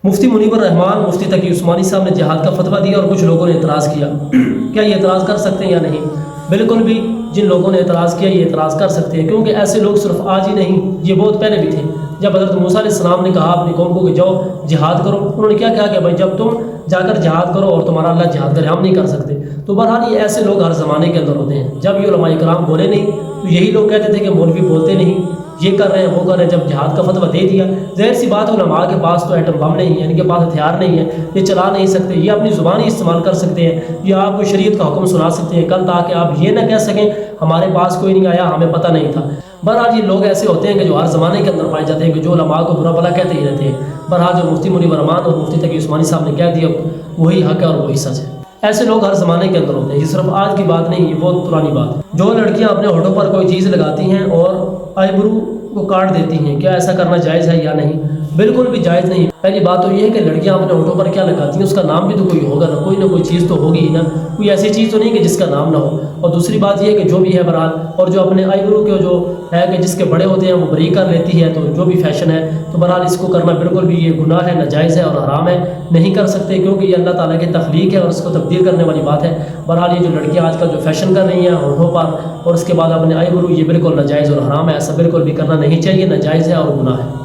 مفتی منیب الرحمان مفتی تقی عثمانی صاحب نے جہاد کا فتویٰ دیا اور کچھ لوگوں نے اعتراض کیا. کیا یہ اعتراض کر سکتے ہیں یا نہیں؟ بالکل بھی. جن لوگوں نے اعتراض کیا یہ اعتراض کر سکتے ہیں، کیونکہ ایسے لوگ صرف آج ہی نہیں، یہ بہت پہلے بھی تھے. جب حضرت موسیٰ علیہ السلام نے کہا اپنی قوم کو کہ جاؤ جہاد کرو، انہوں نے کیا کہا کہ بھائی جب تم جا کر جہاد کرو اور تمہارا اللہ جہاد کرے، ہم نہیں کر سکتے. تو بہرحال یہ ایسے لوگ ہر زمانے کے اندر ہوتے ہیں. جب یہ علماء کرام بولے نہیں تو یہی لوگ کہتے تھے کہ مولوی بولتے نہیں، یہ کر رہے ہیں وہ کر رہے ہیں. جب جہاد کا فتویٰ دے دیا، ظاہر سی بات ہے علماء کے پاس تو ایٹم بم نہیں ہے، ان کے پاس ہتھیار نہیں ہے، یہ چلا نہیں سکتے، یہ اپنی زبان ہی استعمال کر سکتے ہیں، یا آپ کو شریعت کا حکم سنا سکتے ہیں کل، تاکہ آپ یہ نہ کہہ سکیں ہمارے پاس کوئی نہیں آیا، ہمیں پتہ نہیں تھا. بہرحال یہ لوگ ایسے ہوتے ہیں کہ جو ہر زمانے کے اندر پائے جاتے ہیں، کہ جو علماء کو برا بھلا کہتے ہی رہتے ہیں. بہرحال جو مفتی منیب الرحمان اور مفتی تقی عثمانی صاحب نے کہہ دیا وہی حق ہے اور وہی سچ ہے. ایسے لوگ ہر زمانے کے اندر ہوتے ہیں، یہ صرف آج کی بات نہیں، یہ بہت پرانی بات ہے. جو لڑکیاں اپنے ہونٹوں پر کوئی چیز لگاتی ہیں اور آئی برو کو کاٹ دیتی ہیں، کیا ایسا کرنا جائز ہے یا نہیں؟ بالکل بھی جائز نہیں. پہلی بات تو یہ ہے کہ لڑکیاں اپنے ہونٹوں پر کیا لگاتی ہیں، اس کا نام بھی تو کوئی ہوگا نہ کوئی چیز تو ہوگی ہی نا، کوئی ایسی چیز تو نہیں کہ جس کا نام نہ ہو. اور دوسری بات یہ ہے کہ جو بھی ہے بہرحال، اور جو اپنے آئی برو کے جو ہے کہ جس کے بڑے ہوتے ہیں وہ بری کر لیتی ہے، تو جو بھی فیشن ہے تو بہرحال اس کو کرنا بالکل بھی یہ گناہ ہے، ناجائز ہے اور حرام ہے، نہیں کر سکتے، کیونکہ یہ اللہ تعالیٰ کی تخلیق ہے اور اس کو تبدیل کرنے والی بات ہے. بہرحال یہ جو لڑکیاں آج کل جو فیشن کر رہی ہیں ہونٹوں پر اور اس کے بعد اپنے آئی برو، یہ بالکل ناجائز اور حرام ہے. ایسا بالکل بھی کرنا نہیں چاہیے، ناجائز ہے اور گناہ ہے.